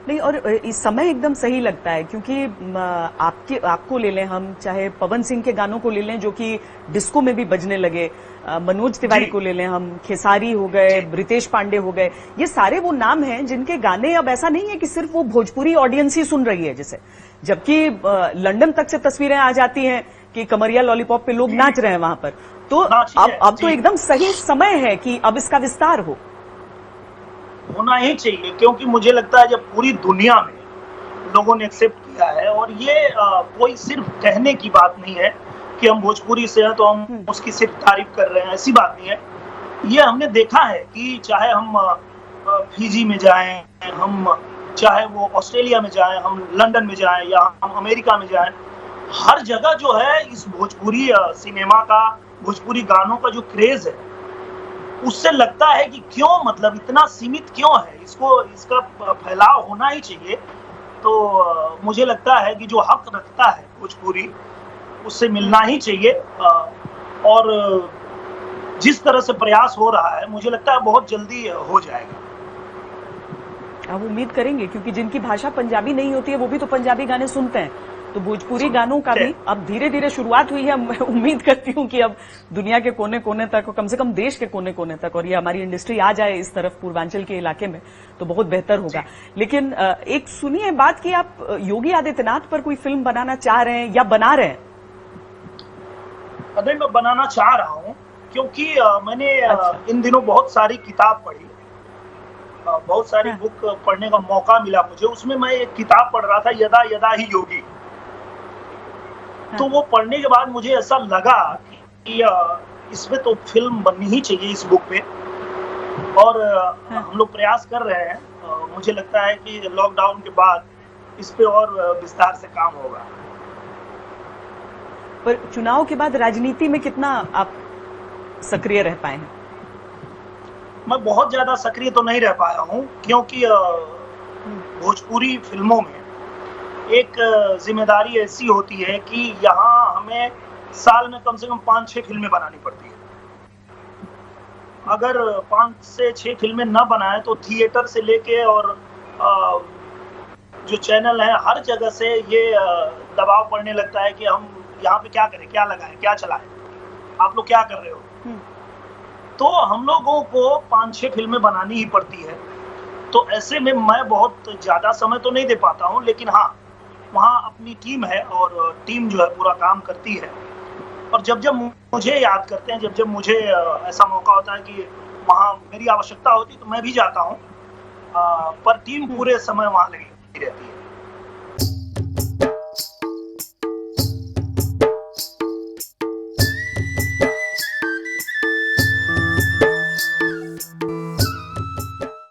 नहीं, और इस समय एकदम सही लगता है क्योंकि आपको ले लें हम, चाहे पवन सिंह के गानों को ले लें जो कि डिस्को में भी बजने लगे, मनोज तिवारी को ले लें हम, खेसारी हो गए, रितेश पांडे हो गए, ये सारे वो नाम हैं जिनके गाने अब ऐसा नहीं है कि सिर्फ वो भोजपुरी ऑडियंस ही सुन रही है जैसे, जबकि लंदन तक से तस्वीरें आ जाती हैं कि कमरिया लॉलीपॉप पे लोग नाच रहे हैं वहां पर। तो अब तो एकदम सही समय है कि अब इसका विस्तार होना ही चाहिए, क्योंकि मुझे लगता है जब पूरी दुनिया में लोगों ने एक्सेप्ट किया है, और ये कोई सिर्फ कहने की बात नहीं है कि हम भोजपुरी से हैं तो हम उसकी सिर्फ तारीफ कर रहे हैं, ऐसी बात नहीं है। ये हमने देखा है कि चाहे हम फिजी में जाएं, हम चाहे वो ऑस्ट्रेलिया में जाएं, हम लंदन में जाएं या हम अमेरिका में जाएं, हर जगह जो है इस भोजपुरी सिनेमा का, भोजपुरी गानों का जो क्रेज है, उससे लगता है कि क्यों, मतलब इतना सीमित क्यों है, इसका फैलाव होना ही चाहिए। तो मुझे लगता है कि जो हक रखता है भोजपुरी, उससे मिलना ही चाहिए। और जिस तरह से प्रयास हो रहा है, मुझे लगता है बहुत जल्दी हो जाएगा। अब उम्मीद करेंगे, क्योंकि जिनकी भाषा पंजाबी नहीं होती है वो भी तो पंजाबी गाने सुनते हैं, तो भोजपुरी गानों का भी अब धीरे धीरे शुरुआत हुई है। मैं उम्मीद करती हूँ कि अब दुनिया के कोने कोने तक, कम से कम देश के कोने कोने तक, और ये हमारी इंडस्ट्री आ जाए इस तरफ पूर्वांचल के इलाके में तो बहुत बेहतर होगा। लेकिन एक सुनिए बात कि आप योगी आदित्यनाथ पर कोई फिल्म बनाना चाह रहे हैं या बना रहे हैं? नहीं, मैं बनाना चाह रहा हूँ, क्योंकि मैंने इन दिनों बहुत सारी किताब पढ़ी, बहुत सारी बुक पढ़ने का मौका मिला मुझे। उसमें मैं एक किताब पढ़ रहा था, यदा यदा ही योगी। तो वो पढ़ने के बाद मुझे ऐसा लगा कि इसमें तो फिल्म बननी ही चाहिए इस बुक पे, और हम लोग प्रयास कर रहे हैं। मुझे लगता है कि लॉकडाउन के बाद इस पे और विस्तार से काम होगा। पर चुनाव के बाद राजनीति में कितना आप सक्रिय रह पाए हैं? मैं बहुत ज्यादा सक्रिय तो नहीं रह पाया हूँ, क्योंकि भोजपुरी फिल्मों में एक जिम्मेदारी ऐसी होती है कि यहाँ हमें साल में कम से कम 5-6 फिल्में बनानी पड़ती है। अगर 5 से 6 फिल्में न बनाए तो थिएटर से लेके और जो चैनल है, हर जगह से ये दबाव पड़ने लगता है कि हम यहाँ पे क्या करें, क्या लगाएं, क्या चलाएं, आप लोग क्या कर रहे हो। तो हम लोगों को 5-6 फिल्में बनानी ही पड़ती है। तो ऐसे में मैं बहुत ज्यादा समय तो नहीं दे पाता हूँ, लेकिन हाँ, वहाँ अपनी टीम है और टीम जो है पूरा काम करती है। और जब जब मुझे याद करते हैं, जब जब मुझे ऐसा मौका होता है कि वहाँ मेरी आवश्यकता होती है, तो मैं भी जाता हूँ, पर टीम पूरे समय वहाँ लगी रहती है।